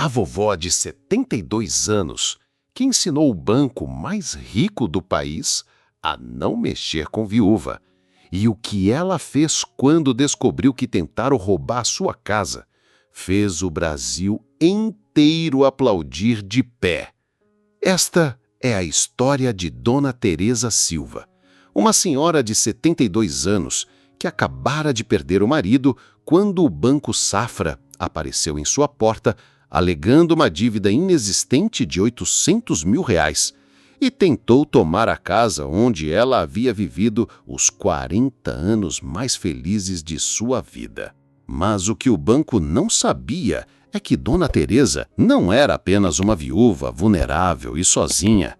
A vovó de 72 anos, que ensinou o banco mais rico do país a não mexer com viúva. E o que ela fez quando descobriu que tentaram roubar sua casa, fez o Brasil inteiro aplaudir de pé. Esta é a história de Dona Teresa Silva, uma senhora de 72 anos que acabara de perder o marido quando o Banco Safra apareceu em sua porta alegando uma dívida inexistente de R$ 800 mil e tentou tomar a casa onde ela havia vivido os 40 anos mais felizes de sua vida. Mas o que o banco não sabia é que Dona Teresa não era apenas uma viúva vulnerável e sozinha.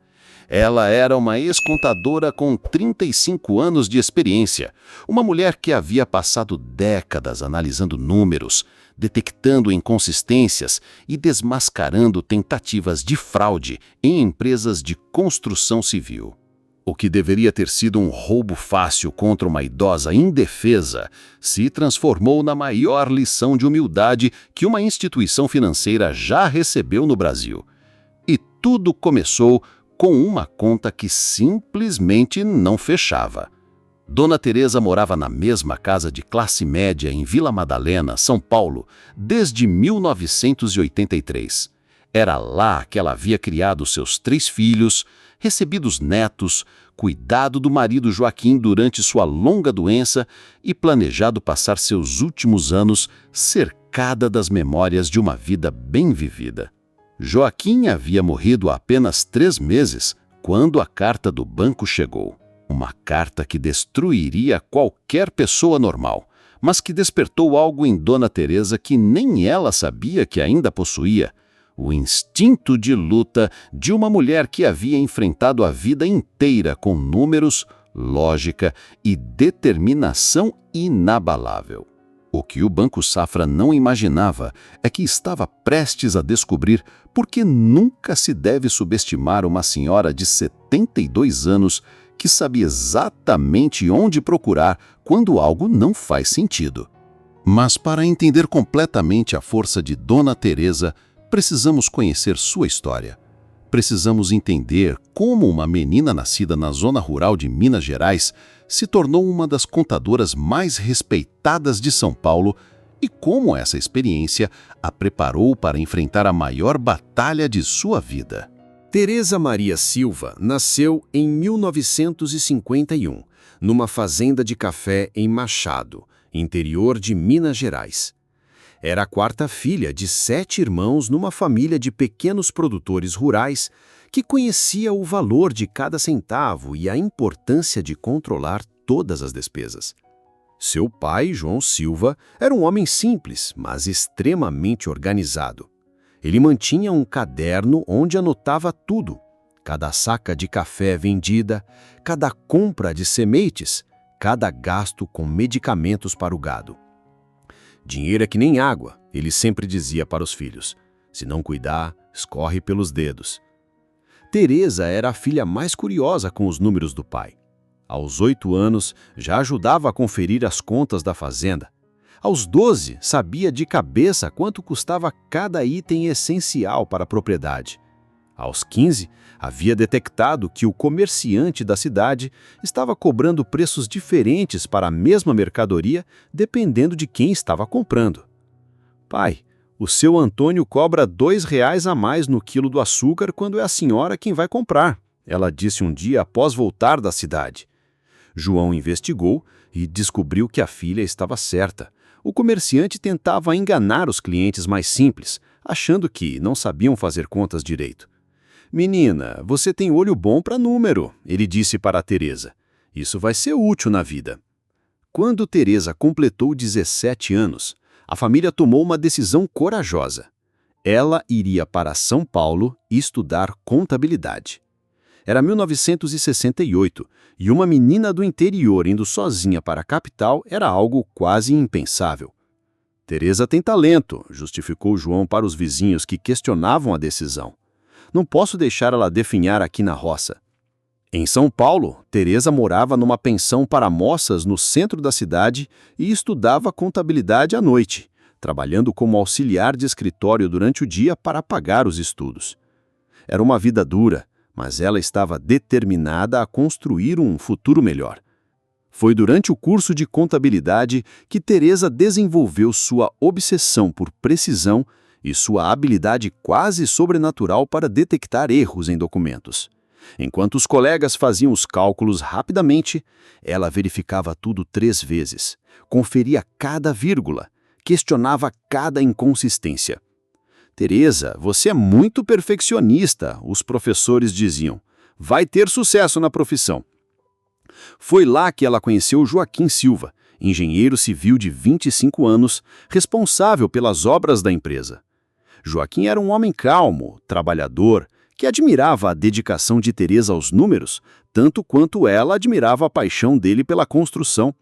Ela era uma ex-contadora com 35 anos de experiência, uma mulher que havia passado décadas analisando números, detectando inconsistências e desmascarando tentativas de fraude em empresas de construção civil. O que deveria ter sido um roubo fácil contra uma idosa indefesa se transformou na maior lição de humildade que uma instituição financeira já recebeu no Brasil. E tudo começou com uma conta que simplesmente não fechava. Dona Teresa morava na mesma casa de classe média em Vila Madalena, São Paulo, desde 1983. Era lá que ela havia criado seus 3 filhos, recebido os netos, cuidado do marido Joaquim durante sua longa doença e planejado passar seus últimos anos cercada das memórias de uma vida bem vivida. Joaquim havia morrido há apenas 3 meses quando a carta do banco chegou. Uma carta que destruiria qualquer pessoa normal, mas que despertou algo em Dona Teresa que nem ela sabia que ainda possuía: o instinto de luta de uma mulher que havia enfrentado a vida inteira com números, lógica e determinação inabalável. O que o Banco Safra não imaginava é que estava prestes a descobrir porque nunca se deve subestimar uma senhora de 72 anos que sabia exatamente onde procurar quando algo não faz sentido. Mas para entender completamente a força de Dona Teresa, precisamos conhecer sua história. Precisamos entender como uma menina nascida na zona rural de Minas Gerais se tornou uma das contadoras mais respeitadas de São Paulo e como essa experiência a preparou para enfrentar a maior batalha de sua vida. Teresa Maria Silva nasceu em 1951, numa fazenda de café em Machado, interior de Minas Gerais. Era a 4ª filha de 7 irmãos numa família de pequenos produtores rurais que conhecia o valor de cada centavo e a importância de controlar todas as despesas. Seu pai, João Silva, era um homem simples, mas extremamente organizado. Ele mantinha um caderno onde anotava tudo: cada saca de café vendida, cada compra de sementes, cada gasto com medicamentos para o gado. Dinheiro é que nem água, ele sempre dizia para os filhos. Se não cuidar, escorre pelos dedos. Teresa era a filha mais curiosa com os números do pai. Aos 8 anos, já ajudava a conferir as contas da fazenda. Aos 12, sabia de cabeça quanto custava cada item essencial para a propriedade. Aos 15, havia detectado que o comerciante da cidade estava cobrando preços diferentes para a mesma mercadoria, dependendo de quem estava comprando. Pai, o seu Antônio cobra R$ 2 a mais no quilo do açúcar quando é a senhora quem vai comprar, ela disse um dia após voltar da cidade. João investigou e descobriu que a filha estava certa. O comerciante tentava enganar os clientes mais simples, achando que não sabiam fazer contas direito. Menina, você tem olho bom para número, ele disse para a Teresa. Isso vai ser útil na vida. Quando Teresa completou 17 anos, a família tomou uma decisão corajosa. Ela iria para São Paulo estudar contabilidade. Era 1968 e uma menina do interior indo sozinha para a capital era algo quase impensável. Teresa tem talento, justificou João para os vizinhos que questionavam a decisão. Não posso deixar ela definhar aqui na roça. Em São Paulo, Teresa morava numa pensão para moças no centro da cidade e estudava contabilidade à noite, trabalhando como auxiliar de escritório durante o dia para pagar os estudos. Era uma vida dura, mas ela estava determinada a construir um futuro melhor. Foi durante o curso de contabilidade que Teresa desenvolveu sua obsessão por precisão e sua habilidade quase sobrenatural para detectar erros em documentos. Enquanto os colegas faziam os cálculos rapidamente, ela verificava tudo 3 vezes, conferia cada vírgula, questionava cada inconsistência. Teresa, você é muito perfeccionista, os professores diziam. Vai ter sucesso na profissão. Foi lá que ela conheceu Joaquim Silva, engenheiro civil de 25 anos, responsável pelas obras da empresa. Joaquim era um homem calmo, trabalhador, que admirava a dedicação de Teresa aos números, tanto quanto ela admirava a paixão dele pela construção.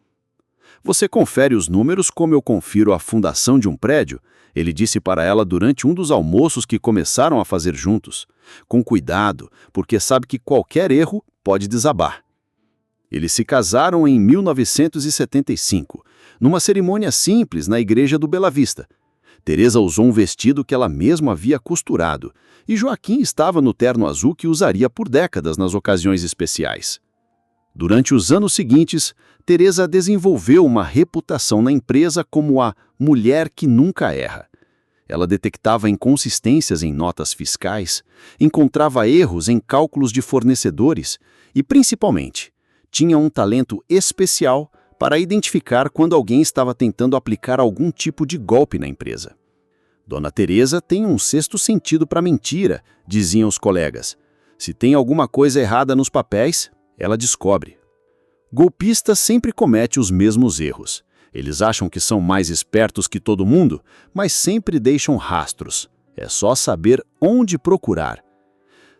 Você confere os números como eu confiro a fundação de um prédio, ele disse para ela durante um dos almoços que começaram a fazer juntos. Com cuidado, porque sabe que qualquer erro pode desabar. Eles se casaram em 1975, numa cerimônia simples na igreja do Bela Vista. Teresa usou um vestido que ela mesma havia costurado, e Joaquim estava no terno azul que usaria por décadas nas ocasiões especiais. Durante os anos seguintes, Teresa desenvolveu uma reputação na empresa como a mulher que nunca erra. Ela detectava inconsistências em notas fiscais, encontrava erros em cálculos de fornecedores e, principalmente, tinha um talento especial para identificar quando alguém estava tentando aplicar algum tipo de golpe na empresa. Dona Teresa tem um sexto sentido para mentira, diziam os colegas. Se tem alguma coisa errada nos papéis, ela descobre. Golpistas sempre cometem os mesmos erros. Eles acham que são mais espertos que todo mundo, mas sempre deixam rastros. É só saber onde procurar.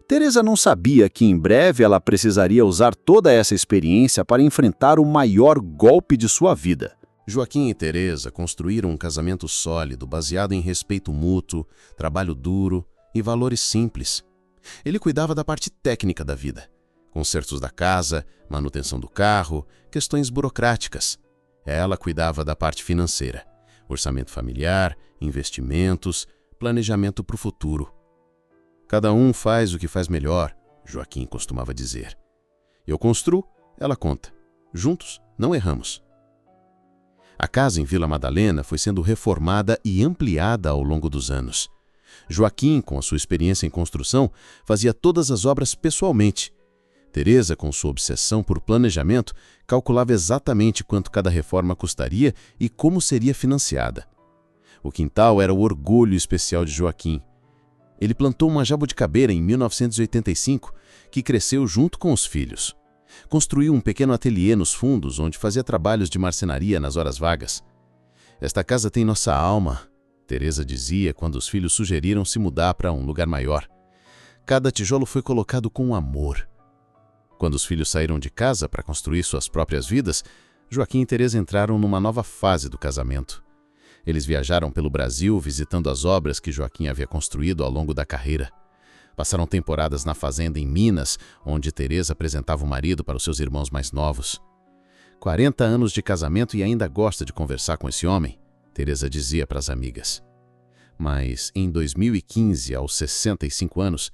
Teresa não sabia que em breve ela precisaria usar toda essa experiência para enfrentar o maior golpe de sua vida. Joaquim e Teresa construíram um casamento sólido, baseado em respeito mútuo, trabalho duro e valores simples. Ele cuidava da parte técnica da vida, consertos da casa, manutenção do carro, questões burocráticas. Ela cuidava da parte financeira, orçamento familiar, investimentos, planejamento para o futuro. Cada um faz o que faz melhor, Joaquim costumava dizer. Eu construo, ela conta. Juntos, não erramos. A casa em Vila Madalena foi sendo reformada e ampliada ao longo dos anos. Joaquim, com a sua experiência em construção, fazia todas as obras pessoalmente. Teresa, com sua obsessão por planejamento, calculava exatamente quanto cada reforma custaria e como seria financiada. O quintal era o orgulho especial de Joaquim. Ele plantou uma jabuticabeira em 1985, que cresceu junto com os filhos. Construiu um pequeno ateliê nos fundos, onde fazia trabalhos de marcenaria nas horas vagas. Esta casa tem nossa alma, Teresa dizia quando os filhos sugeriram se mudar para um lugar maior. Cada tijolo foi colocado com amor. Quando os filhos saíram de casa para construir suas próprias vidas, Joaquim e Teresa entraram numa nova fase do casamento. Eles viajaram pelo Brasil visitando as obras que Joaquim havia construído ao longo da carreira. Passaram temporadas na fazenda em Minas, onde Teresa apresentava o marido para os seus irmãos mais novos. 40 anos de casamento e ainda gosta de conversar com esse homem, Teresa dizia para as amigas. Mas em 2015, aos 65 anos,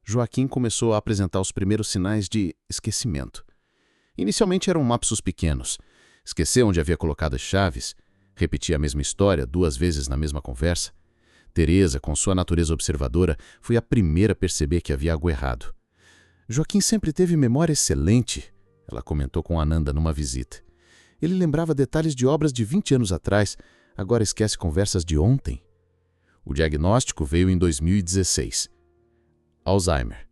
Joaquim começou a apresentar os primeiros sinais de esquecimento. Inicialmente eram lapsos pequenos. Esqueceu onde havia colocado as chaves, repetia a mesma história 2 vezes na mesma conversa. Teresa, com sua natureza observadora, foi a primeira a perceber que havia algo errado. Joaquim sempre teve memória excelente, ela comentou com Ananda numa visita. Ele lembrava detalhes de obras de 20 anos atrás, agora esquece conversas de ontem. O diagnóstico veio em 2016. Alzheimer,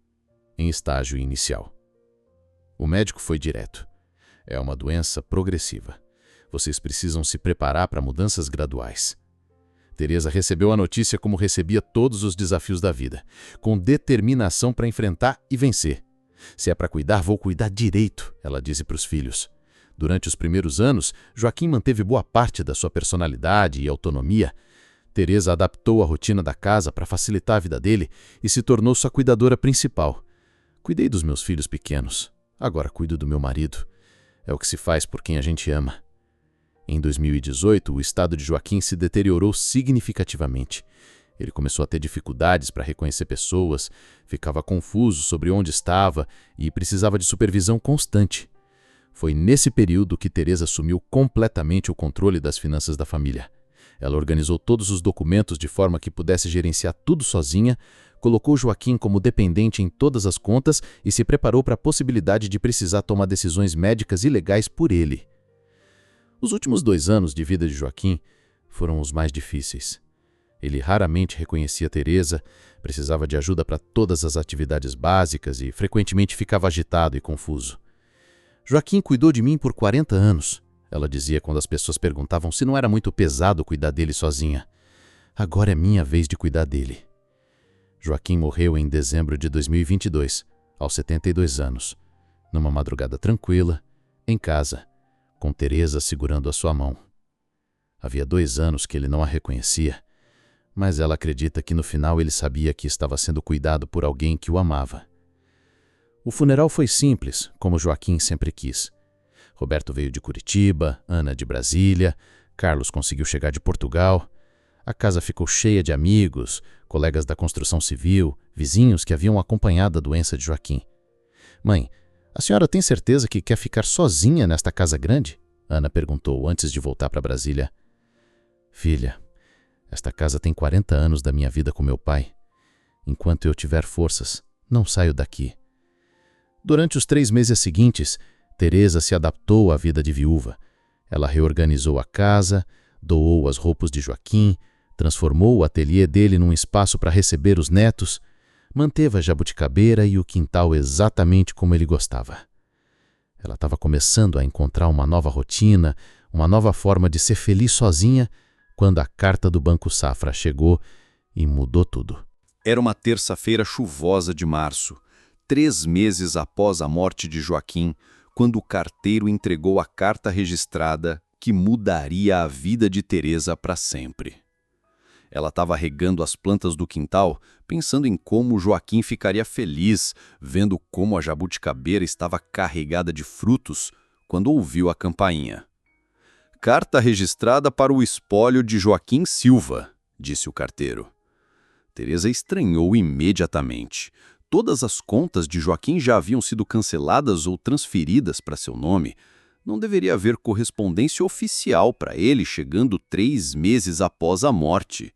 em estágio inicial. O médico foi direto. É uma doença progressiva. Vocês precisam se preparar para mudanças graduais. Teresa recebeu a notícia como recebia todos os desafios da vida, com determinação para enfrentar e vencer. Se é para cuidar, vou cuidar direito, ela disse para os filhos. Durante os primeiros anos, Joaquim manteve boa parte da sua personalidade e autonomia. Teresa adaptou a rotina da casa para facilitar a vida dele e se tornou sua cuidadora principal. Cuidei dos meus filhos pequenos, agora cuido do meu marido. É o que se faz por quem a gente ama. Em 2018, o estado de Joaquim se deteriorou significativamente. Ele começou a ter dificuldades para reconhecer pessoas, ficava confuso sobre onde estava e precisava de supervisão constante. Foi nesse período que Teresa assumiu completamente o controle das finanças da família. Ela organizou todos os documentos de forma que pudesse gerenciar tudo sozinha, colocou Joaquim como dependente em todas as contas e se preparou para a possibilidade de precisar tomar decisões médicas e legais por ele. Os últimos 2 anos de vida de Joaquim foram os mais difíceis. Ele raramente reconhecia Teresa, precisava de ajuda para todas as atividades básicas e frequentemente ficava agitado e confuso. Joaquim cuidou de mim por 40 anos, ela dizia quando as pessoas perguntavam se não era muito pesado cuidar dele sozinha. Agora é minha vez de cuidar dele. Joaquim morreu em dezembro de 2022, aos 72 anos, numa madrugada tranquila, em casa, com Teresa segurando a sua mão. Havia 2 anos que ele não a reconhecia, mas ela acredita que no final ele sabia que estava sendo cuidado por alguém que o amava. O funeral foi simples, como Joaquim sempre quis. Roberto veio de Curitiba, Ana de Brasília, Carlos conseguiu chegar de Portugal. A casa ficou cheia de amigos, colegas da construção civil, vizinhos que haviam acompanhado a doença de Joaquim. Mãe, a senhora tem certeza que quer ficar sozinha nesta casa grande? Ana perguntou antes de voltar para Brasília. Filha, esta casa tem 40 anos da minha vida com meu pai. Enquanto eu tiver forças, não saio daqui. Durante os 3 meses seguintes, Teresa se adaptou à vida de viúva. Ela reorganizou a casa, doou as roupas de Joaquim, transformou o ateliê dele num espaço para receber os netos, manteve a jabuticabeira e o quintal exatamente como ele gostava. Ela estava começando a encontrar uma nova rotina, uma nova forma de ser feliz sozinha, quando a carta do Banco Safra chegou e mudou tudo. Era uma terça-feira chuvosa de março, 3 meses após a morte de Joaquim, quando o carteiro entregou a carta registrada que mudaria a vida de Teresa para sempre. Ela estava regando as plantas do quintal, pensando em como Joaquim ficaria feliz, vendo como a jabuticabeira estava carregada de frutos, quando ouviu a campainha. Carta registrada para o espólio de Joaquim Silva, disse o carteiro. Teresa estranhou imediatamente. Todas as contas de Joaquim já haviam sido canceladas ou transferidas para seu nome. Não deveria haver correspondência oficial para ele chegando 3 meses após a morte.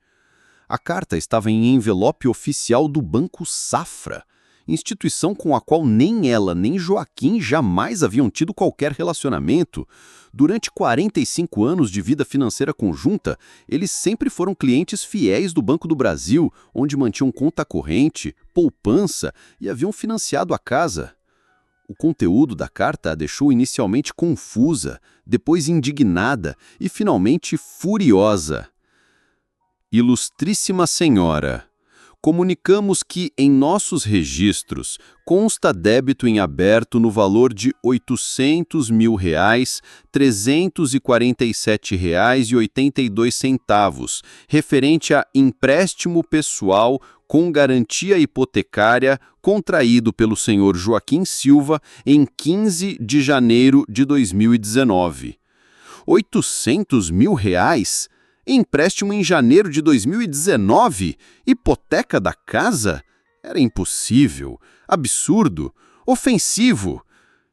A carta estava em envelope oficial do Banco Safra, instituição com a qual nem ela nem Joaquim jamais haviam tido qualquer relacionamento. Durante 45 anos de vida financeira conjunta, eles sempre foram clientes fiéis do Banco do Brasil, onde mantinham conta corrente, poupança e haviam financiado a casa. O conteúdo da carta a deixou inicialmente confusa, depois indignada e finalmente furiosa. Ilustríssima Senhora, comunicamos que em nossos registros consta débito em aberto no valor de R$ 800.000, R$ 347,82, referente a empréstimo pessoal com garantia hipotecária contraído pelo senhor Joaquim Silva em 15 de janeiro de 2019. R$ 800.000? Empréstimo em janeiro de 2019? Hipoteca da casa? Era impossível, absurdo, ofensivo.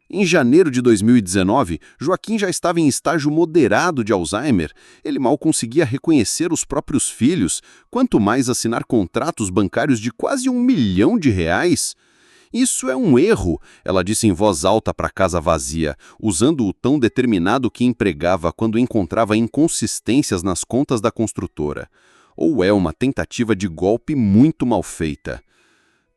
Em janeiro de 2019, Joaquim já estava em estágio moderado de Alzheimer. Ele mal conseguia reconhecer os próprios filhos, quanto mais assinar contratos bancários de quase R$ 1 milhão. Isso é um erro, ela disse em voz alta para a casa vazia, usando o tom determinado que empregava quando encontrava inconsistências nas contas da construtora. Ou é uma tentativa de golpe muito mal feita.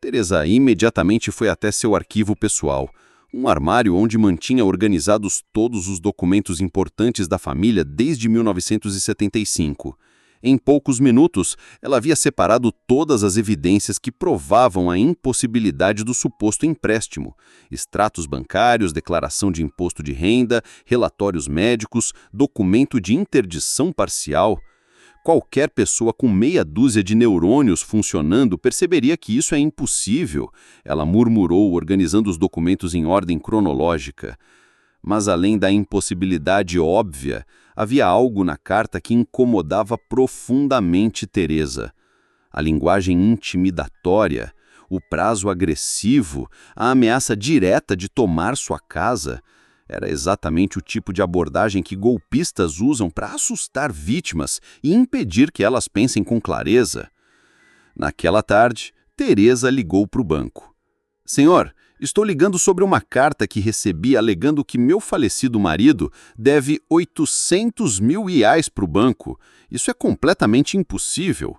Teresa imediatamente foi até seu arquivo pessoal, um armário onde mantinha organizados todos os documentos importantes da família desde 1975. Em poucos minutos, ela havia separado todas as evidências que provavam a impossibilidade do suposto empréstimo: extratos bancários, declaração de imposto de renda, relatórios médicos, documento de interdição parcial. Qualquer pessoa com meia dúzia de neurônios funcionando perceberia que isso é impossível, ela murmurou, organizando os documentos em ordem cronológica. Mas além da impossibilidade óbvia, havia algo na carta que incomodava profundamente Teresa. A linguagem intimidatória, o prazo agressivo, a ameaça direta de tomar sua casa, era exatamente o tipo de abordagem que golpistas usam para assustar vítimas e impedir que elas pensem com clareza. Naquela tarde, Teresa ligou para o banco. Senhor, estou ligando sobre uma carta que recebi alegando que meu falecido marido deve R$ 800 mil para o banco. Isso é completamente impossível.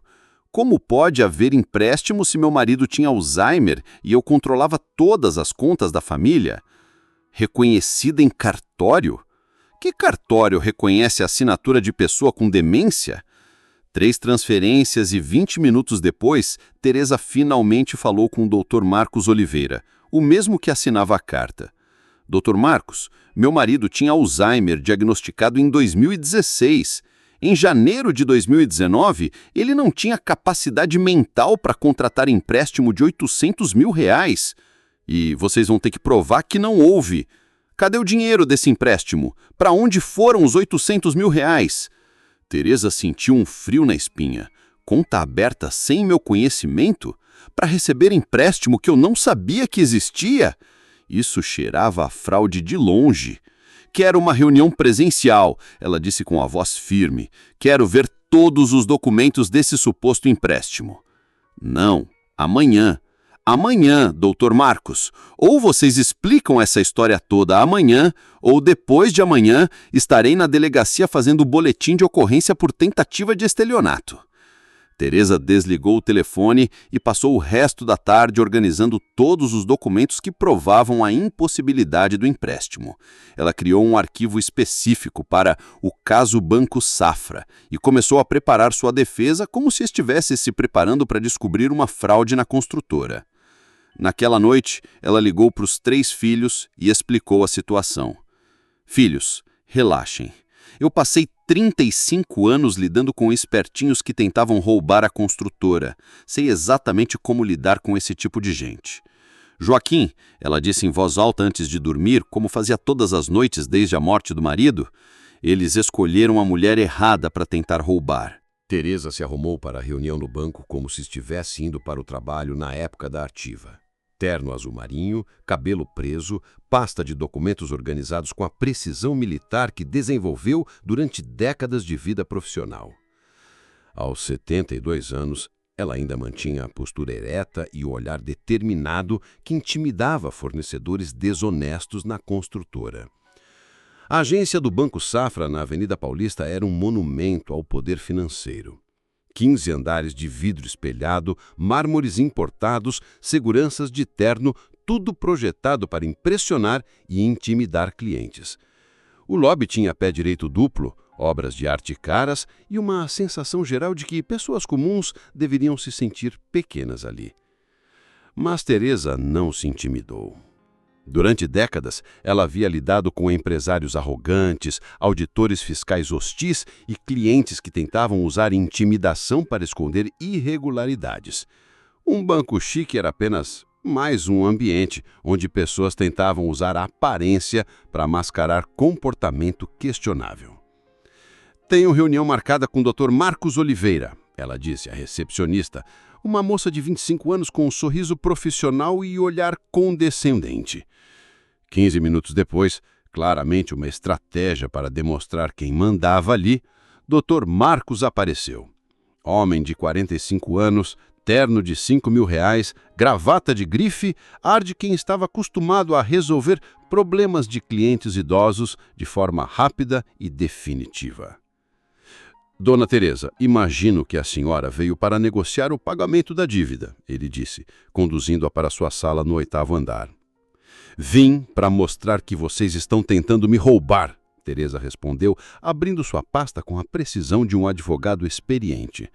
Como pode haver empréstimo se meu marido tinha Alzheimer e eu controlava todas as contas da família? Reconhecida em cartório? Que cartório reconhece a assinatura de pessoa com demência? 3 transferências e 20 minutos depois, Teresa finalmente falou com o Dr. Marcos Oliveira, o mesmo que assinava a carta. Dr. Marcos, meu marido tinha Alzheimer diagnosticado em 2016. Em janeiro de 2019, ele não tinha capacidade mental para contratar empréstimo de R$ 800 mil. E vocês vão ter que provar que não houve. Cadê o dinheiro desse empréstimo? Para onde foram os R$ 800 mil? Teresa sentiu um frio na espinha. Conta aberta sem meu conhecimento? Para receber empréstimo que eu não sabia que existia? Isso cheirava a fraude de longe. Quero uma reunião presencial, ela disse com a voz firme. Quero ver todos os documentos desse suposto empréstimo. Não, amanhã. Amanhã, Dr. Marcos. Ou vocês explicam essa história toda amanhã, ou depois de amanhã estarei na delegacia fazendo boletim de ocorrência por tentativa de estelionato. Teresa desligou o telefone e passou o resto da tarde organizando todos os documentos que provavam a impossibilidade do empréstimo. Ela criou um arquivo específico para o caso Banco Safra e começou a preparar sua defesa como se estivesse se preparando para descobrir uma fraude na construtora. Naquela noite, ela ligou para os 3 filhos e explicou a situação. Filhos, relaxem. Eu passei 35 anos lidando com espertinhos que tentavam roubar a construtora. Sei exatamente como lidar com esse tipo de gente. Joaquim, ela disse em voz alta antes de dormir, como fazia todas as noites desde a morte do marido, eles escolheram a mulher errada para tentar roubar. Teresa se arrumou para a reunião no banco como se estivesse indo para o trabalho na época da ativa. Terno azul marinho, cabelo preso, pasta de documentos organizados com a precisão militar que desenvolveu durante décadas de vida profissional. Aos 72 anos, ela ainda mantinha a postura ereta e o olhar determinado que intimidava fornecedores desonestos na construtora. A agência do Banco Safra, na Avenida Paulista, era um monumento ao poder financeiro. 15 andares de vidro espelhado, mármores importados, seguranças de terno, tudo projetado para impressionar e intimidar clientes. O lobby tinha pé direito duplo, obras de arte caras e uma sensação geral de que pessoas comuns deveriam se sentir pequenas ali. Mas Teresa não se intimidou. Durante décadas, ela havia lidado com empresários arrogantes, auditores fiscais hostis e clientes que tentavam usar intimidação para esconder irregularidades. Um banco chique era apenas mais um ambiente onde pessoas tentavam usar a aparência para mascarar comportamento questionável. Tenho reunião marcada com o Dr. Marcos Oliveira, ela disse à recepcionista, uma moça de 25 anos com um sorriso profissional e olhar condescendente. 15 minutos depois, claramente uma estratégia para demonstrar quem mandava ali, Dr. Marcos apareceu. Homem de 45 anos, terno de R$ 5.000, gravata de grife, ar de quem estava acostumado a resolver problemas de clientes idosos de forma rápida e definitiva. Dona Teresa, imagino que a senhora veio para negociar o pagamento da dívida, ele disse, conduzindo-a para sua sala no 8º andar. Vim para mostrar que vocês estão tentando me roubar, Teresa respondeu, abrindo sua pasta com a precisão de um advogado experiente.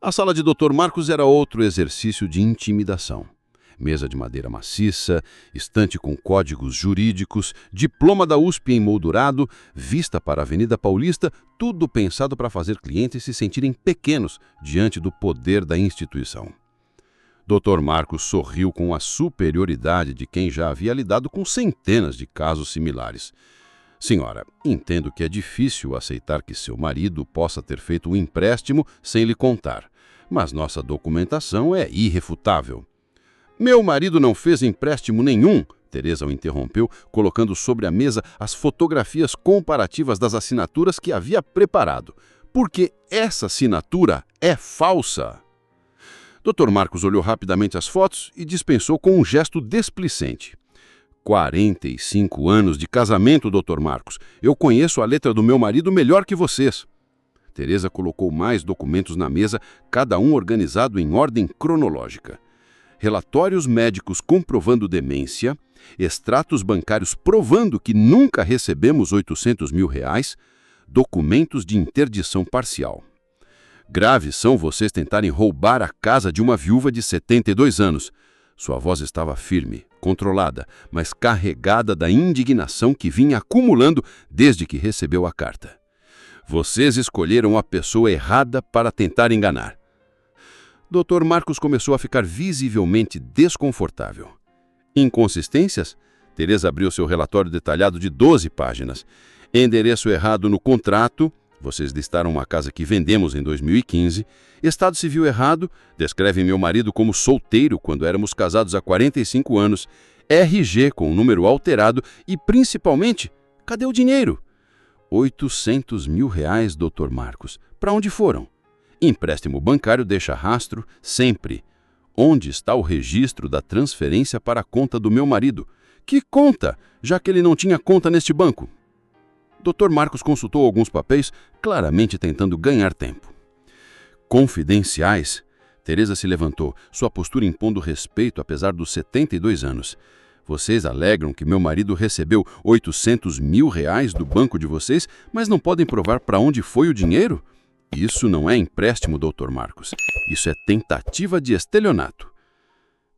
A sala de Dr. Marcos era outro exercício de intimidação. Mesa de madeira maciça, estante com códigos jurídicos, diploma da USP emoldurado, vista para a Avenida Paulista, tudo pensado para fazer clientes se sentirem pequenos diante do poder da instituição. Dr. Marcos sorriu com a superioridade de quem já havia lidado com centenas de casos similares. Senhora, entendo que é difícil aceitar que seu marido possa ter feito um empréstimo sem lhe contar, mas nossa documentação é irrefutável. Meu marido não fez empréstimo nenhum, Teresa o interrompeu, colocando sobre a mesa as fotografias comparativas das assinaturas que havia preparado, porque essa assinatura é falsa. Dr. Marcos olhou rapidamente as fotos e dispensou com um gesto desplicente. 45 anos de casamento, Dr. Marcos. Eu conheço a letra do meu marido melhor que vocês. Teresa colocou mais documentos na mesa, cada um organizado em ordem cronológica. Relatórios médicos comprovando demência, extratos bancários provando que nunca recebemos R$800 mil, documentos de interdição parcial. Graves são vocês tentarem roubar a casa de uma viúva de 72 anos. Sua voz estava firme, controlada, mas carregada da indignação que vinha acumulando desde que recebeu a carta. Vocês escolheram a pessoa errada para tentar enganar. Dr. Marcos começou a ficar visivelmente desconfortável. Inconsistências? Teresa abriu seu relatório detalhado de 12 páginas. Endereço errado no contrato. Vocês listaram uma casa que vendemos em 2015. Estado civil errado. Descrevem meu marido como solteiro quando éramos casados há 45 anos. RG com número alterado e, principalmente, cadê o dinheiro? R$800 mil, Dr. Marcos. Para onde foram? Empréstimo bancário deixa rastro, sempre. Onde está o registro da transferência para a conta do meu marido? Que conta, já que ele não tinha conta neste banco? Dr. Marcos consultou alguns papéis, claramente tentando ganhar tempo. Confidenciais? Teresa se levantou, sua postura impondo respeito apesar dos 72 anos. Vocês alegram que meu marido recebeu R$800 mil do banco de vocês, mas não podem provar para onde foi o dinheiro? Isso não é empréstimo, Dr. Marcos. Isso é tentativa de estelionato.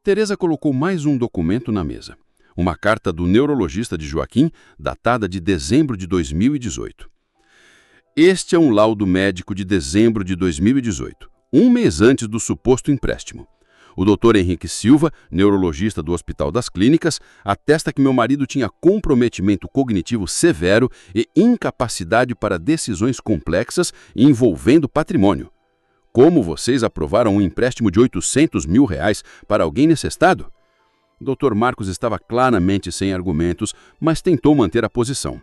Teresa colocou mais um documento na mesa. Uma carta do neurologista de Joaquim, datada de dezembro de 2018. Este é um laudo médico de dezembro de 2018, um mês antes do suposto empréstimo. O Dr. Henrique Silva, neurologista do Hospital das Clínicas, atesta que meu marido tinha comprometimento cognitivo severo e incapacidade para decisões complexas envolvendo patrimônio. Como vocês aprovaram um empréstimo de R$800 mil para alguém nesse estado? Dr. Marcos estava claramente sem argumentos, mas tentou manter a posição.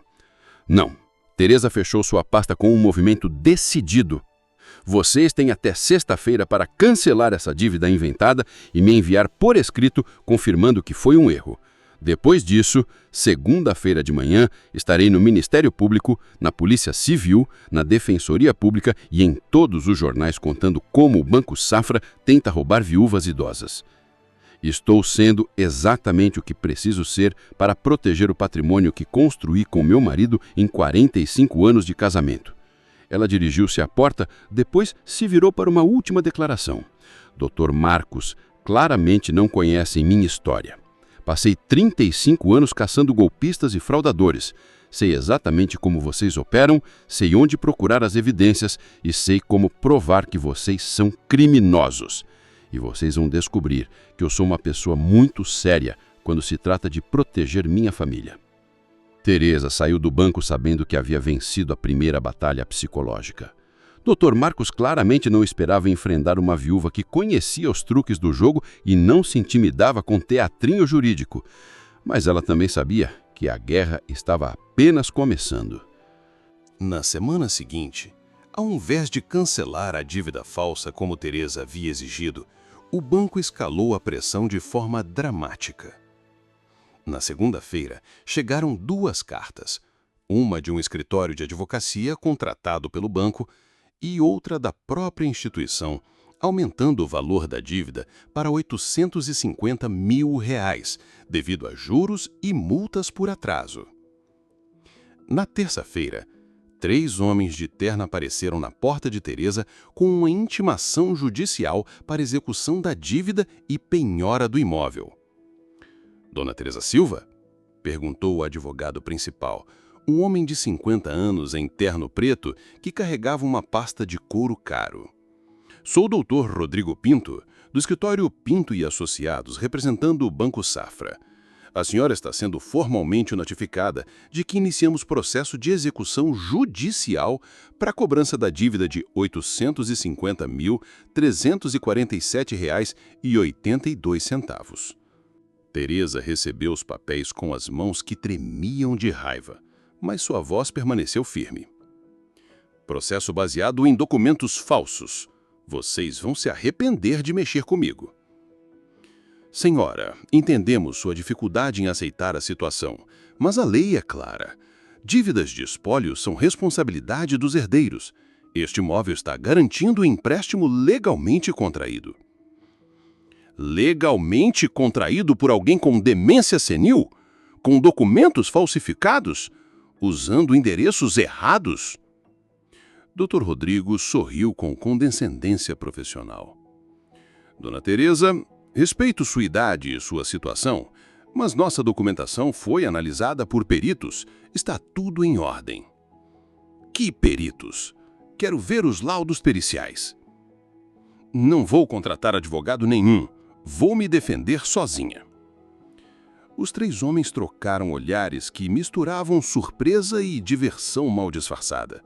Não. Teresa fechou sua pasta com um movimento decidido. Vocês têm até sexta-feira para cancelar essa dívida inventada e me enviar por escrito confirmando que foi um erro. Depois disso, segunda-feira de manhã, estarei no Ministério Público, na Polícia Civil, na Defensoria Pública e em todos os jornais contando como o Banco Safra tenta roubar viúvas idosas. Estou sendo exatamente o que preciso ser para proteger o patrimônio que construí com meu marido em 45 anos de casamento. Ela dirigiu-se à porta, depois se virou para uma última declaração. Dr. Marcos claramente não conhece minha história. Passei 35 anos caçando golpistas e fraudadores. Sei exatamente como vocês operam, sei onde procurar as evidências e sei como provar que vocês são criminosos. E vocês vão descobrir que eu sou uma pessoa muito séria quando se trata de proteger minha família. Teresa saiu do banco sabendo que havia vencido a primeira batalha psicológica. Dr. Marcos claramente não esperava enfrentar uma viúva que conhecia os truques do jogo e não se intimidava com teatrinho jurídico. Mas ela também sabia que a guerra estava apenas começando. Na semana seguinte, ao invés de cancelar a dívida falsa como Teresa havia exigido, o banco escalou a pressão de forma dramática. Na segunda-feira, chegaram 2 cartas, uma de um escritório de advocacia contratado pelo banco e outra da própria instituição, aumentando o valor da dívida para R$850 mil, devido a juros e multas por atraso. Na terça-feira, 3 homens de terno apareceram na porta de Teresa com uma intimação judicial para execução da dívida e penhora do imóvel. Dona Teresa Silva? Perguntou o advogado principal, um homem de 50 anos em terno preto que carregava uma pasta de couro caro. Sou o doutor Rodrigo Pinto, do escritório Pinto e Associados, representando o Banco Safra. A senhora está sendo formalmente notificada de que iniciamos processo de execução judicial para a cobrança da dívida de R$ 850.347,82. Teresa recebeu os papéis com as mãos que tremiam de raiva, mas sua voz permaneceu firme. Processo baseado em documentos falsos. Vocês vão se arrepender de mexer comigo. Senhora, entendemos sua dificuldade em aceitar a situação, mas a lei é clara. Dívidas de espólio são responsabilidade dos herdeiros. Este imóvel está garantindo o empréstimo legalmente contraído. Legalmente contraído por alguém com demência senil? Com documentos falsificados? Usando endereços errados? Dr. Rodrigo sorriu com condescendência profissional. Dona Teresa, respeito sua idade e sua situação, mas nossa documentação foi analisada por peritos. Está tudo em ordem. Que peritos? Quero ver os laudos periciais. Não vou contratar advogado nenhum. Vou me defender sozinha. Os três homens trocaram olhares que misturavam surpresa e diversão mal disfarçada.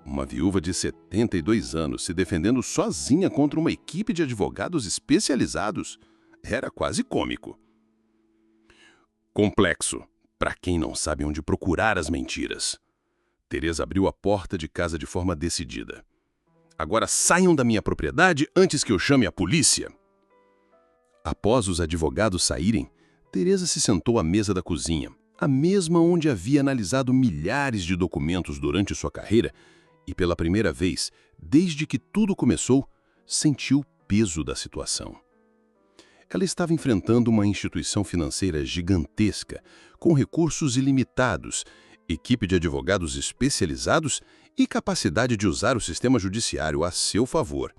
Uma viúva de 72 anos se defendendo sozinha contra uma equipe de advogados especializados era quase cômico. Complexo, para quem não sabe onde procurar as mentiras. Teresa abriu a porta de casa de forma decidida. Agora saiam da minha propriedade antes que eu chame a polícia. Após os advogados saírem, Teresa se sentou à mesa da cozinha, a mesma onde havia analisado milhares de documentos durante sua carreira, e pela primeira vez, desde que tudo começou, sentiu o peso da situação. Ela estava enfrentando uma instituição financeira gigantesca, com recursos ilimitados, equipe de advogados especializados e capacidade de usar o sistema judiciário a seu favor.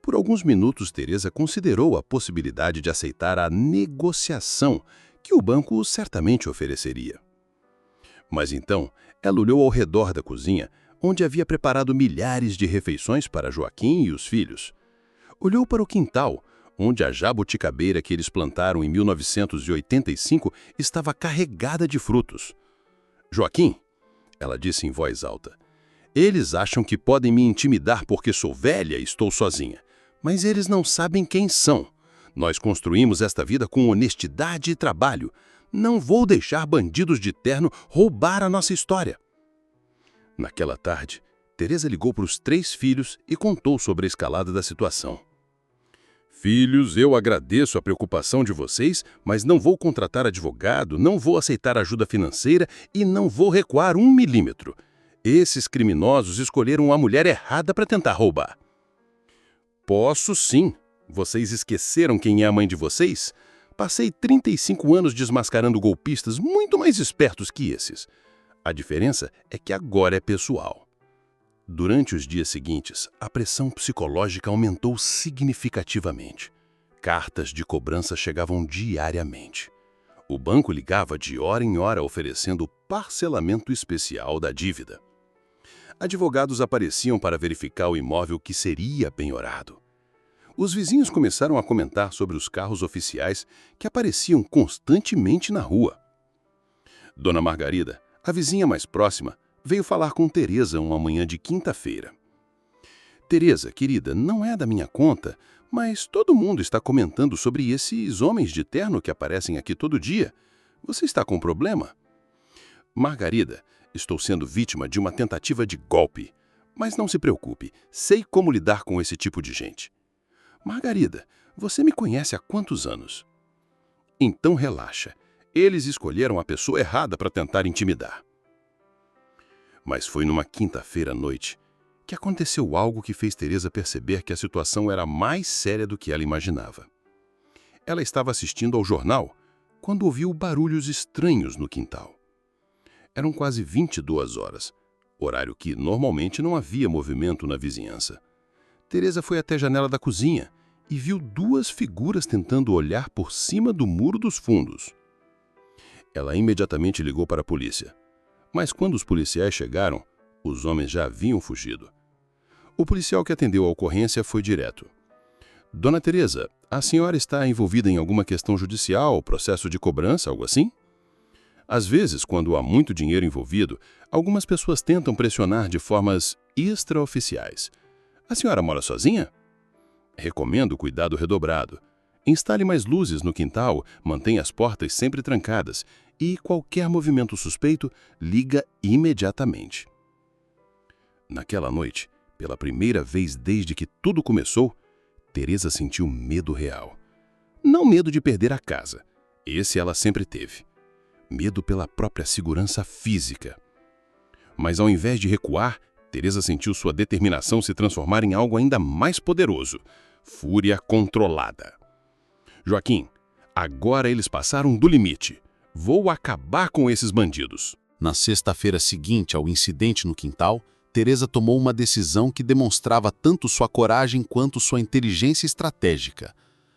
Por alguns minutos, Teresa considerou a possibilidade de aceitar a negociação que o banco certamente ofereceria. Mas então, ela olhou ao redor da cozinha, onde havia preparado milhares de refeições para Joaquim e os filhos. Olhou para o quintal, onde a jabuticabeira que eles plantaram em 1985 estava carregada de frutos. Joaquim, ela disse em voz alta, eles acham que podem me intimidar porque sou velha e estou sozinha, mas eles não sabem quem são. Nós construímos esta vida com honestidade e trabalho. Não vou deixar bandidos de terno roubar a nossa história. Naquela tarde, Teresa ligou para os 3 filhos e contou sobre a escalada da situação. Filhos, eu agradeço a preocupação de vocês, mas não vou contratar advogado, não vou aceitar ajuda financeira e não vou recuar 1 milímetro. Esses criminosos escolheram a mulher errada para tentar roubar. Posso sim. Vocês esqueceram quem é a mãe de vocês? Passei 35 anos desmascarando golpistas muito mais espertos que esses. A diferença é que agora é pessoal. Durante os dias seguintes, a pressão psicológica aumentou significativamente. Cartas de cobrança chegavam diariamente. O banco ligava de hora em hora oferecendo parcelamento especial da dívida. Advogados apareciam para verificar o imóvel que seria penhorado. Os vizinhos começaram a comentar sobre os carros oficiais que apareciam constantemente na rua. Dona Margarida, a vizinha mais próxima, veio falar com Teresa uma manhã de quinta-feira. Teresa, querida, não é da minha conta, mas todo mundo está comentando sobre esses homens de terno que aparecem aqui todo dia. Você está com problema? Margarida, estou sendo vítima de uma tentativa de golpe. Mas não se preocupe, sei como lidar com esse tipo de gente. Margarida, você me conhece há quantos anos? Então relaxa. Eles escolheram a pessoa errada para tentar intimidar. Mas foi numa quinta-feira à noite que aconteceu algo que fez Teresa perceber que a situação era mais séria do que ela imaginava. Ela estava assistindo ao jornal quando ouviu barulhos estranhos no quintal. Eram quase 22 horas, horário que normalmente não havia movimento na vizinhança. Teresa foi até a janela da cozinha e viu 2 figuras tentando olhar por cima do muro dos fundos. Ela imediatamente ligou para a polícia. Mas quando os policiais chegaram, os homens já haviam fugido. O policial que atendeu a ocorrência foi direto. Dona Teresa, A senhora está envolvida em alguma questão judicial, processo de cobrança, algo assim? Às vezes, quando há muito dinheiro envolvido, algumas pessoas tentam pressionar de formas extraoficiais. A senhora mora sozinha? Recomendo cuidado redobrado. Instale mais luzes no quintal, mantenha as portas sempre trancadas e qualquer movimento suspeito, liga imediatamente. Naquela noite, pela primeira vez desde que tudo começou, Teresa sentiu medo real. Não medo de perder a casa. Esse ela sempre teve. Medo pela própria segurança física. Mas ao invés de recuar, Teresa sentiu sua determinação se transformar em algo ainda mais poderoso. Fúria controlada. Joaquim, agora eles passaram do limite. Vou acabar com esses bandidos. Na sexta-feira seguinte ao incidente no quintal, Teresa tomou uma decisão que demonstrava tanto sua coragem quanto sua inteligência estratégica.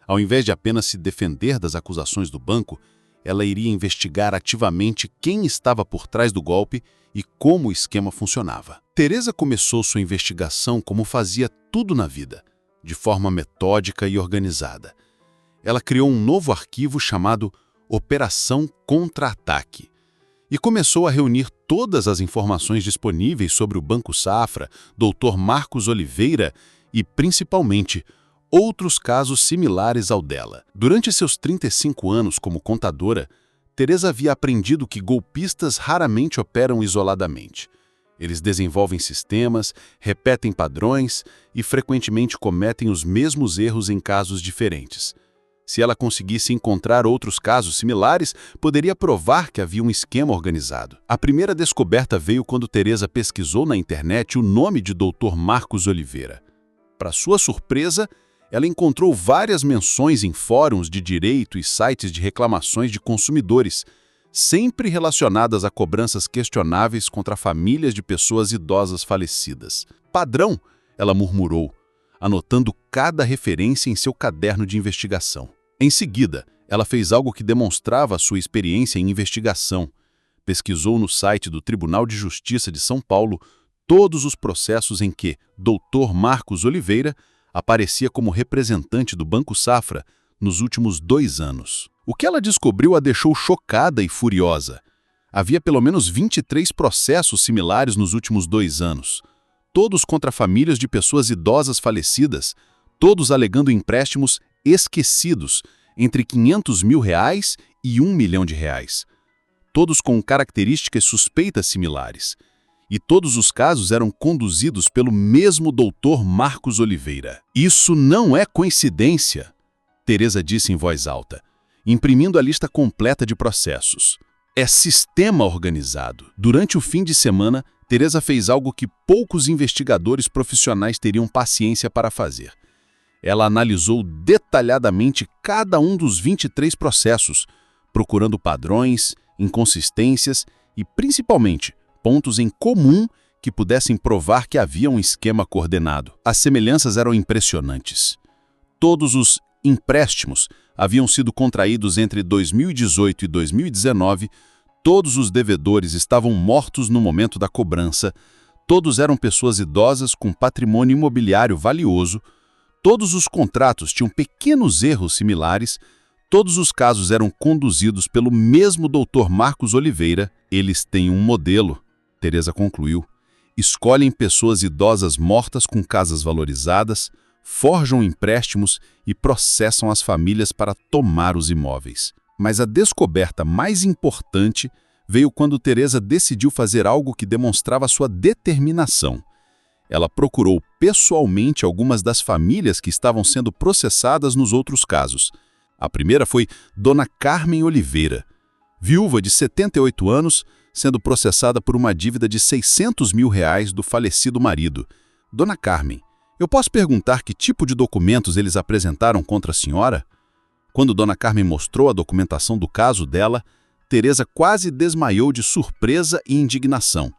Ao invés de apenas se defender das acusações do banco, ela iria investigar ativamente quem estava por trás do golpe e como o esquema funcionava. Teresa começou sua investigação como fazia tudo na vida, de forma metódica e organizada. Ela criou um novo arquivo chamado Operação Contra-Ataque e começou a reunir todas as informações disponíveis sobre o Banco Safra, Dr. Marcos Oliveira e, principalmente, outros casos similares ao dela. Durante seus 35 anos como contadora, Teresa havia aprendido que golpistas raramente operam isoladamente. Eles desenvolvem sistemas, repetem padrões e frequentemente cometem os mesmos erros em casos diferentes. Se ela conseguisse encontrar outros casos similares, poderia provar que havia um esquema organizado. A primeira descoberta veio quando Teresa pesquisou na internet o nome de Dr. Marcos Oliveira. Para sua surpresa, ela encontrou várias menções em fóruns de direito e sites de reclamações de consumidores, sempre relacionadas a cobranças questionáveis contra famílias de pessoas idosas falecidas. Padrão, ela murmurou, anotando cada referência em seu caderno de investigação. Em seguida, ela fez algo que demonstrava sua experiência em investigação. Pesquisou no site do Tribunal de Justiça de São Paulo todos os processos em que Dr. Marcos Oliveira aparecia como representante do Banco Safra nos últimos 2 anos. O que ela descobriu a deixou chocada e furiosa. Havia pelo menos 23 processos similares nos últimos 2 anos, todos contra famílias de pessoas idosas falecidas, todos alegando empréstimos esquecidos entre R$500 mil e R$1 milhão, todos com características suspeitas similares. E todos os casos eram conduzidos pelo mesmo Dr. Marcos Oliveira. Isso não é coincidência, Teresa disse em voz alta, imprimindo a lista completa de processos. É sistema organizado. Durante o fim de semana, Teresa fez algo que poucos investigadores profissionais teriam paciência para fazer. Ela analisou detalhadamente cada um dos 23 processos, procurando padrões, inconsistências e, principalmente, pontos em comum que pudessem provar que havia um esquema coordenado. As semelhanças eram impressionantes. Todos os empréstimos haviam sido contraídos entre 2018 e 2019, todos os devedores estavam mortos no momento da cobrança, todos eram pessoas idosas com patrimônio imobiliário valioso, todos os contratos tinham pequenos erros similares, todos os casos eram conduzidos pelo mesmo Dr. Marcos Oliveira. Eles têm um modelo, Teresa concluiu. Escolhem pessoas idosas mortas com casas valorizadas, forjam empréstimos e processam as famílias para tomar os imóveis. Mas a descoberta mais importante veio quando Teresa decidiu fazer algo que demonstrava sua determinação. Ela procurou pessoalmente algumas das famílias que estavam sendo processadas nos outros casos. A primeira foi Dona Carmen Oliveira, viúva de 78 anos, sendo processada por uma dívida de R$600 mil do falecido marido. Dona Carmen, eu posso perguntar que tipo de documentos eles apresentaram contra a senhora? Quando Dona Carmen mostrou a documentação do caso dela, Teresa quase desmaiou de surpresa e indignação.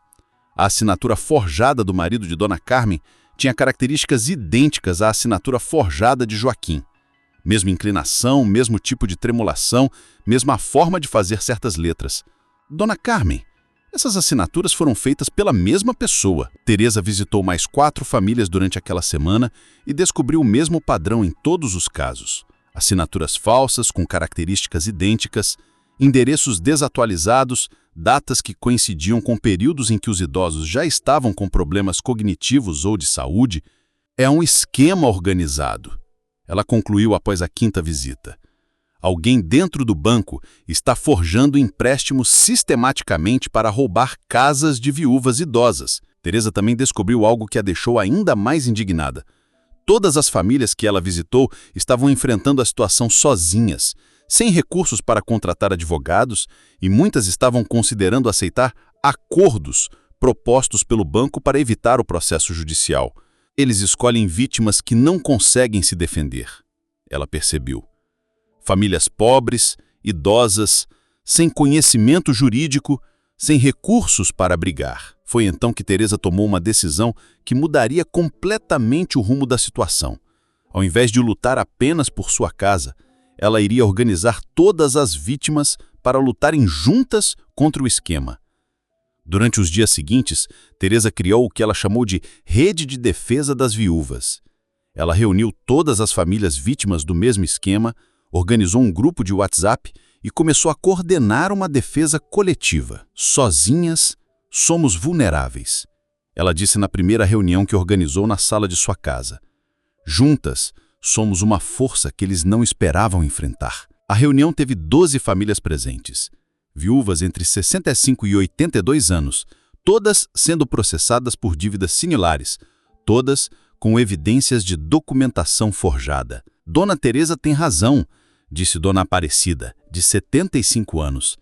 A assinatura forjada do marido de Dona Carmen tinha características idênticas à assinatura forjada de Joaquim. Mesma inclinação, mesmo tipo de tremulação, mesma forma de fazer certas letras. Dona Carmen, essas assinaturas foram feitas pela mesma pessoa. Teresa visitou mais 4 famílias durante aquela semana e descobriu o mesmo padrão em todos os casos. Assinaturas falsas com características idênticas, endereços desatualizados, datas que coincidiam com períodos em que os idosos já estavam com problemas cognitivos ou de saúde. É um esquema organizado. Ela concluiu após a 5ª visita. Alguém dentro do banco está forjando empréstimos sistematicamente para roubar casas de viúvas idosas. Teresa também descobriu algo que a deixou ainda mais indignada. Todas as famílias que ela visitou estavam enfrentando a situação sozinhas, sem recursos para contratar advogados, e muitas estavam considerando aceitar acordos propostos pelo banco para evitar o processo judicial. Eles escolhem vítimas que não conseguem se defender. Ela percebeu. Famílias pobres, idosas, sem conhecimento jurídico, sem recursos para brigar. Foi então que Teresa tomou uma decisão que mudaria completamente o rumo da situação. Ao invés de lutar apenas por sua casa, ela iria organizar todas as vítimas para lutarem juntas contra o esquema. Durante os dias seguintes, Teresa criou o que ela chamou de Rede de Defesa das Viúvas. Ela reuniu todas as famílias vítimas do mesmo esquema, organizou um grupo de WhatsApp e começou a coordenar uma defesa coletiva. Sozinhas, somos vulneráveis, ela disse na primeira reunião que organizou na sala de sua casa. Juntas, somos uma força que eles não esperavam enfrentar. A reunião teve 12 famílias presentes, viúvas entre 65 e 82 anos, todas sendo processadas por dívidas similares, todas com evidências de documentação forjada. Dona Teresa tem razão, disse Dona Aparecida, de 75 anos.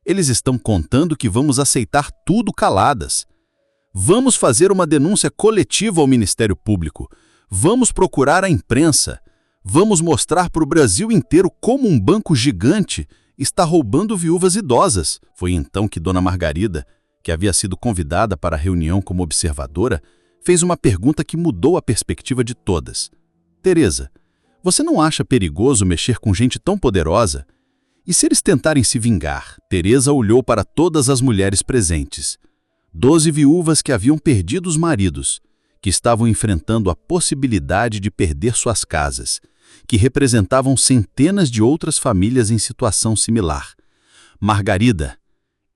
Eles estão contando que vamos aceitar tudo caladas. Vamos fazer uma denúncia coletiva ao Ministério Público. Vamos procurar a imprensa. Vamos mostrar para o Brasil inteiro como um banco gigante está roubando viúvas idosas. Foi então que Dona Margarida, que havia sido convidada para a reunião como observadora, fez uma pergunta que mudou a perspectiva de todas. Teresa, você não acha perigoso mexer com gente tão poderosa? E se eles tentarem se vingar? Teresa olhou para todas as mulheres presentes. 12 viúvas que haviam perdido os maridos, que estavam enfrentando a possibilidade de perder suas casas, que representavam centenas de outras famílias em situação similar. Margarida,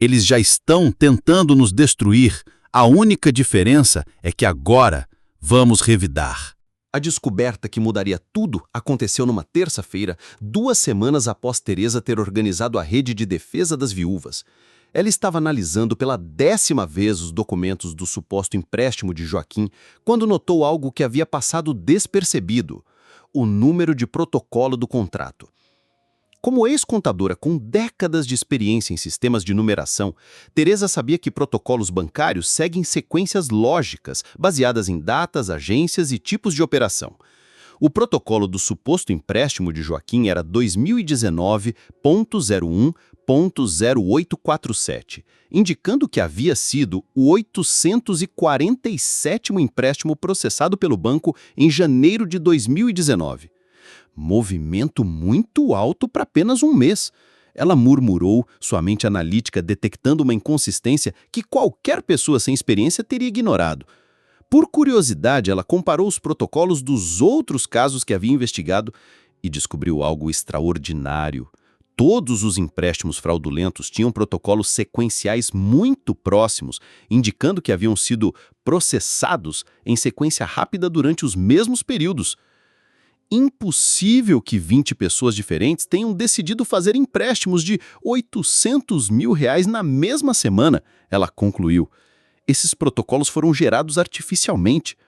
eles já estão tentando nos destruir. A única diferença é que agora vamos revidar. A descoberta que mudaria tudo aconteceu numa terça-feira, 2 semanas após Teresa ter organizado a Rede de Defesa das Viúvas. Ela estava analisando pela 10ª vez os documentos do suposto empréstimo de Joaquim quando notou algo que havia passado despercebido: o número de protocolo do contrato. Como ex-contadora com décadas de experiência em sistemas de numeração, Teresa sabia que protocolos bancários seguem sequências lógicas, baseadas em datas, agências e tipos de operação. O protocolo do suposto empréstimo de Joaquim era 2019.01.0847, indicando que havia sido o 847º empréstimo processado pelo banco em janeiro de 2019. Movimento muito alto para apenas um mês. Ela murmurou, sua mente analítica detectando uma inconsistência que qualquer pessoa sem experiência teria ignorado. Por curiosidade, ela comparou os protocolos dos outros casos que havia investigado e descobriu algo extraordinário. Todos os empréstimos fraudulentos tinham protocolos sequenciais muito próximos, indicando que haviam sido processados em sequência rápida durante os mesmos períodos. Impossível que 20 pessoas diferentes tenham decidido fazer empréstimos de R$800 mil na mesma semana, ela concluiu. Esses protocolos foram gerados artificialmente.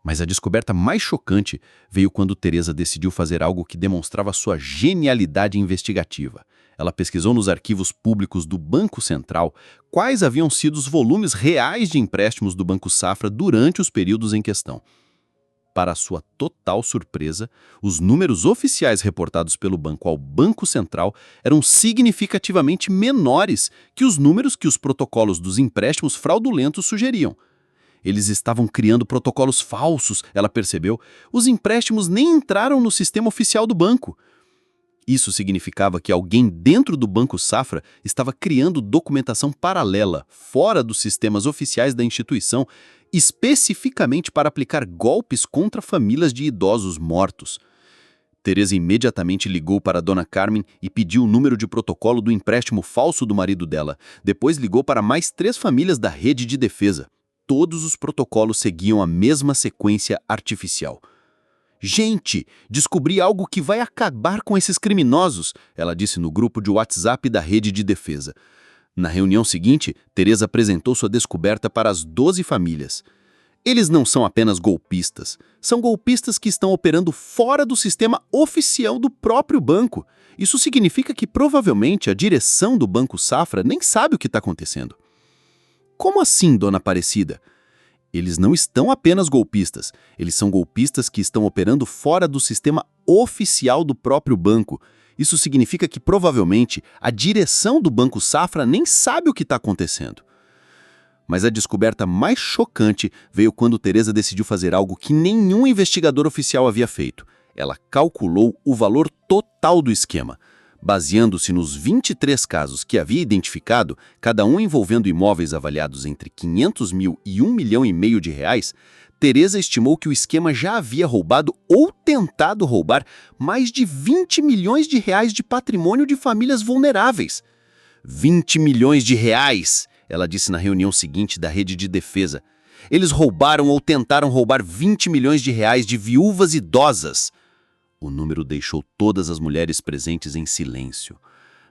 Mas a descoberta mais chocante veio quando Teresa decidiu fazer algo que demonstrava sua genialidade investigativa. Ela pesquisou nos arquivos públicos do Banco Central quais haviam sido os volumes reais de empréstimos do Banco Safra durante os períodos em questão. Para sua total surpresa, os números oficiais reportados pelo banco ao Banco Central eram significativamente menores que os números que os protocolos dos empréstimos fraudulentos sugeriam. Eles estavam criando protocolos falsos, ela percebeu. Os empréstimos nem entraram no sistema oficial do banco. Isso significava que alguém dentro do Banco Safra estava criando documentação paralela, fora dos sistemas oficiais da instituição, especificamente para aplicar golpes contra famílias de idosos mortos. Teresa imediatamente ligou para Dona Carmen e pediu o número de protocolo do empréstimo falso do marido dela. Depois ligou para mais 3 famílias da rede de defesa. Todos os protocolos seguiam a mesma sequência artificial. Gente, descobri algo que vai acabar com esses criminosos, ela disse no grupo de WhatsApp da rede de defesa. Na reunião seguinte, Teresa apresentou sua descoberta para as 12 famílias. Eles não são apenas golpistas, são golpistas que estão operando fora do sistema oficial do próprio banco. Isso significa que provavelmente a direção do Banco Safra nem sabe o que está acontecendo. Como assim, dona Aparecida? Eles não estão apenas golpistas, eles são golpistas que estão operando fora do sistema oficial do próprio banco. Isso significa que provavelmente a direção do Banco Safra nem sabe o que está acontecendo. Mas a descoberta mais chocante veio quando Teresa decidiu fazer algo que nenhum investigador oficial havia feito. Ela calculou o valor total do esquema. Baseando-se nos 23 casos que havia identificado, cada um envolvendo imóveis avaliados entre 500 mil e R$1,5 milhão de reais, Teresa estimou que o esquema já havia roubado ou tentado roubar mais de 20 milhões de reais de patrimônio de famílias vulneráveis. 20 milhões de reais, ela disse na reunião seguinte da rede de defesa. Eles roubaram ou tentaram roubar 20 milhões de reais de viúvas idosas. O número deixou todas as mulheres presentes em silêncio.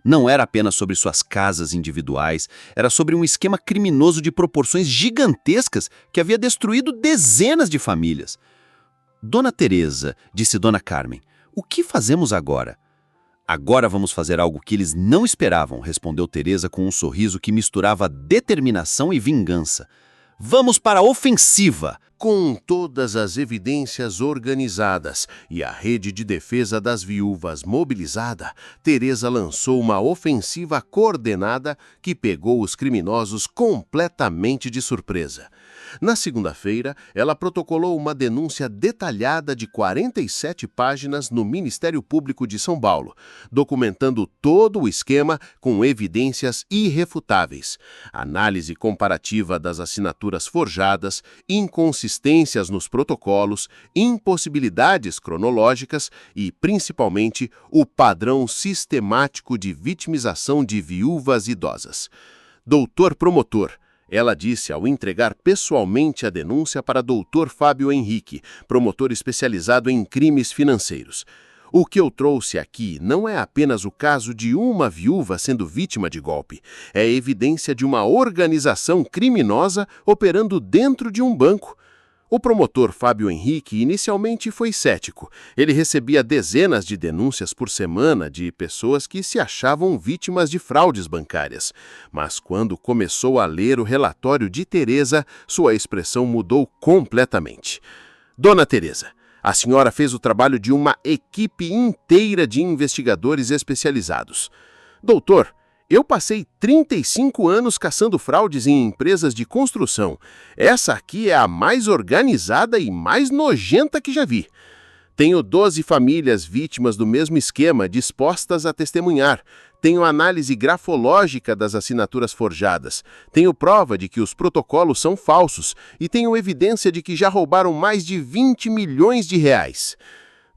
Não era apenas sobre suas casas individuais, era sobre um esquema criminoso de proporções gigantescas que havia destruído dezenas de famílias. Dona Teresa, disse Dona Carmen, o que fazemos agora? Agora vamos fazer algo que eles não esperavam, respondeu Teresa com um sorriso que misturava determinação e vingança. Vamos para a ofensiva! Com todas as evidências organizadas e a rede de defesa das viúvas mobilizada, Teresa lançou uma ofensiva coordenada que pegou os criminosos completamente de surpresa. Na segunda-feira, ela protocolou uma denúncia detalhada de 47 páginas no Ministério Público de São Paulo, documentando todo o esquema com evidências irrefutáveis, análise comparativa das assinaturas forjadas, inconsistências nos protocolos, impossibilidades cronológicas e, principalmente, o padrão sistemático de vitimização de viúvas idosas. Doutor promotor, ela disse ao entregar pessoalmente a denúncia para Dr. Fábio Henrique, promotor especializado em crimes financeiros. O que eu trouxe aqui não é apenas o caso de uma viúva sendo vítima de golpe. É evidência de uma organização criminosa operando dentro de um banco. O promotor Fábio Henrique inicialmente foi cético. Ele recebia dezenas de denúncias por semana de pessoas que se achavam vítimas de fraudes bancárias. Mas quando começou a ler o relatório de Teresa, sua expressão mudou completamente. Dona Teresa, a senhora fez o trabalho de uma equipe inteira de investigadores especializados. Doutor, eu passei 35 anos caçando fraudes em empresas de construção. Essa aqui é a mais organizada e mais nojenta que já vi. Tenho 12 famílias vítimas do mesmo esquema dispostas a testemunhar. Tenho análise grafológica das assinaturas forjadas. Tenho prova de que os protocolos são falsos e tenho evidência de que já roubaram mais de 20 milhões de reais.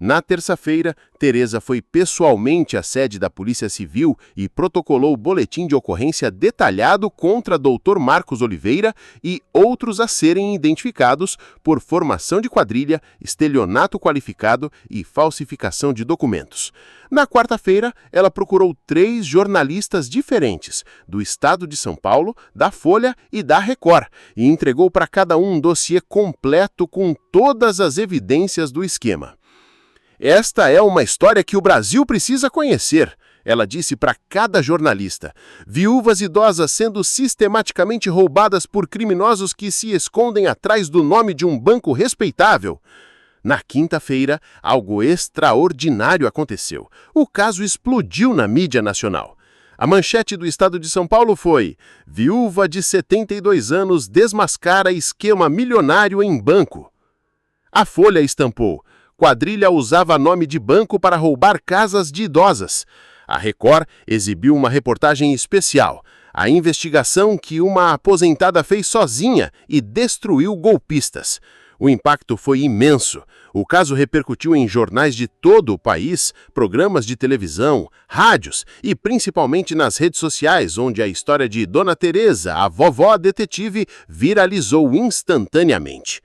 Na terça-feira, Teresa foi pessoalmente à sede da Polícia Civil e protocolou o boletim de ocorrência detalhado contra Dr. Marcos Oliveira e outros a serem identificados por formação de quadrilha, estelionato qualificado e falsificação de documentos. Na quarta-feira, ela procurou 3 jornalistas diferentes, do Estado de São Paulo, da Folha e da Record, e entregou para cada um dossiê completo com todas as evidências do esquema. Esta é uma história que o Brasil precisa conhecer, ela disse para cada jornalista. Viúvas idosas sendo sistematicamente roubadas por criminosos que se escondem atrás do nome de um banco respeitável. Na quinta-feira, algo extraordinário aconteceu. O caso explodiu na mídia nacional. A manchete do Estado de São Paulo foi: viúva de 72 anos desmascara esquema milionário em banco. A Folha estampou: quadrilha usava nome de banco para roubar casas de idosas. A Record exibiu uma reportagem especial, a investigação que uma aposentada fez sozinha e destruiu golpistas. O impacto foi imenso. O caso repercutiu em jornais de todo o país, programas de televisão, rádios e principalmente nas redes sociais, onde a história de Dona Teresa, a vovó detetive, viralizou instantaneamente.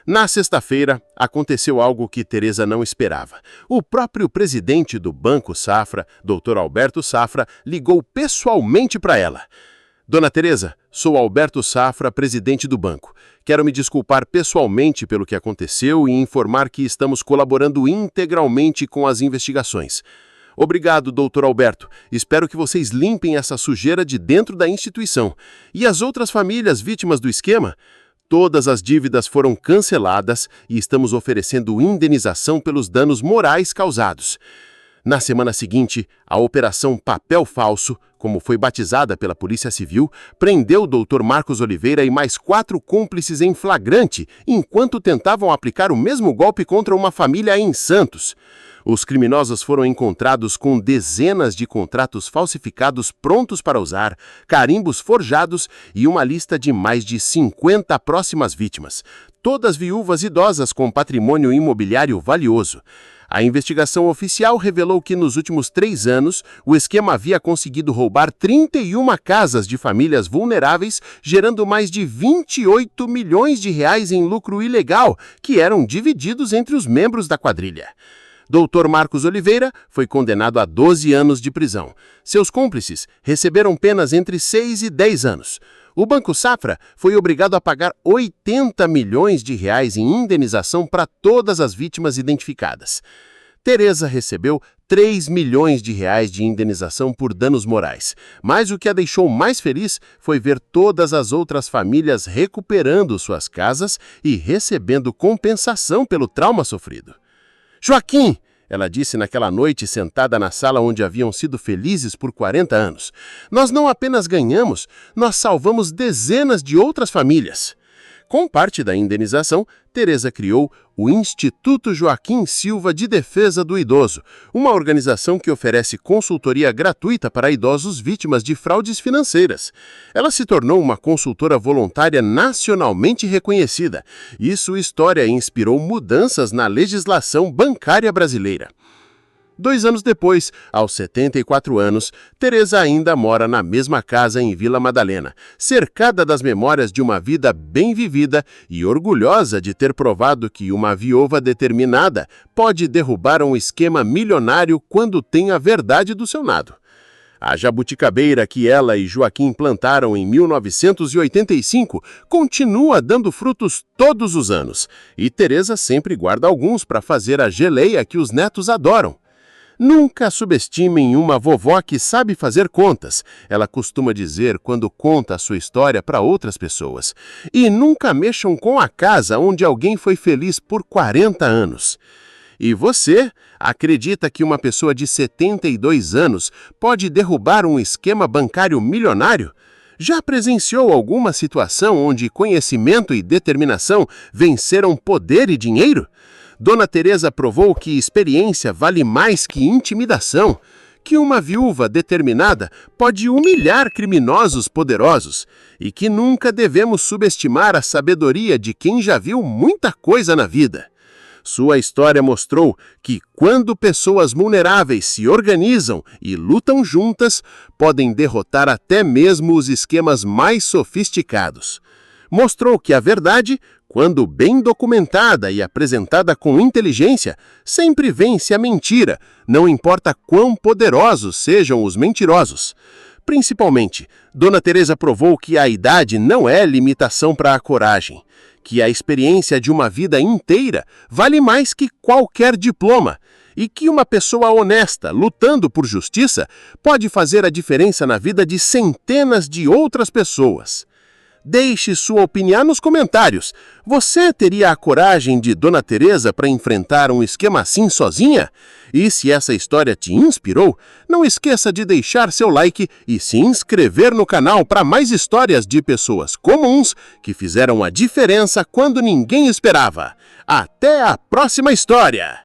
Na sexta-feira, aconteceu algo que Teresa não esperava. O próprio presidente do Banco Safra, Dr. Alberto Safra, ligou pessoalmente para ela. Dona Teresa, sou Alberto Safra, presidente do banco. Quero me desculpar pessoalmente pelo que aconteceu e informar que estamos colaborando integralmente com as investigações. Obrigado, doutor Alberto. Espero que vocês limpem essa sujeira de dentro da instituição. E as outras famílias vítimas do esquema? Todas as dívidas foram canceladas e estamos oferecendo indenização pelos danos morais causados. Na semana seguinte, a Operação Papel Falso, como foi batizada pela Polícia Civil, prendeu o Dr. Marcos Oliveira e mais 4 cúmplices em flagrante, enquanto tentavam aplicar o mesmo golpe contra uma família em Santos. Os criminosos foram encontrados com dezenas de contratos falsificados prontos para usar, carimbos forjados e uma lista de mais de 50 próximas vítimas, todas viúvas idosas com patrimônio imobiliário valioso. A investigação oficial revelou que nos últimos 3 anos, o esquema havia conseguido roubar 31 casas de famílias vulneráveis, gerando mais de 28 milhões de reais em lucro ilegal, que eram divididos entre os membros da quadrilha. Dr. Marcos Oliveira foi condenado a 12 anos de prisão. Seus cúmplices receberam penas entre 6 e 10 anos. O Banco Safra foi obrigado a pagar 80 milhões de reais em indenização para todas as vítimas identificadas. Teresa recebeu 3 milhões de reais de indenização por danos morais. Mas o que a deixou mais feliz foi ver todas as outras famílias recuperando suas casas e recebendo compensação pelo trauma sofrido. Joaquim, ela disse naquela noite sentada na sala onde haviam sido felizes por 40 anos. Nós não apenas ganhamos, nós salvamos dezenas de outras famílias. Com parte da indenização, Teresa criou o Instituto Joaquim Silva de Defesa do Idoso, uma organização que oferece consultoria gratuita para idosos vítimas de fraudes financeiras. Ela se tornou uma consultora voluntária nacionalmente reconhecida, e sua história inspirou mudanças na legislação bancária brasileira. 2 anos depois, aos 74 anos, Teresa ainda mora na mesma casa em Vila Madalena, cercada das memórias de uma vida bem vivida e orgulhosa de ter provado que uma viúva determinada pode derrubar um esquema milionário quando tem a verdade do seu lado. A jabuticabeira que ela e Joaquim plantaram em 1985 continua dando frutos todos os anos, e Teresa sempre guarda alguns para fazer a geleia que os netos adoram. Nunca subestimem uma vovó que sabe fazer contas, ela costuma dizer quando conta a sua história para outras pessoas. E nunca mexam com a casa onde alguém foi feliz por 40 anos. E você acredita que uma pessoa de 72 anos pode derrubar um esquema bancário milionário? Já presenciou alguma situação onde conhecimento e determinação venceram poder e dinheiro? Dona Teresa provou que experiência vale mais que intimidação, que uma viúva determinada pode humilhar criminosos poderosos e que nunca devemos subestimar a sabedoria de quem já viu muita coisa na vida. Sua história mostrou que, quando pessoas vulneráveis se organizam e lutam juntas, podem derrotar até mesmo os esquemas mais sofisticados. Mostrou que a verdade, quando bem documentada e apresentada com inteligência, sempre vence a mentira, não importa quão poderosos sejam os mentirosos. Principalmente, Dona Teresa provou que a idade não é limitação para a coragem, que a experiência de uma vida inteira vale mais que qualquer diploma, e que uma pessoa honesta, lutando por justiça, pode fazer a diferença na vida de centenas de outras pessoas. Deixe sua opinião nos comentários. Você teria a coragem de Dona Teresa para enfrentar um esquema assim sozinha? E se essa história te inspirou, não esqueça de deixar seu like e se inscrever no canal para mais histórias de pessoas comuns que fizeram a diferença quando ninguém esperava. Até a próxima história!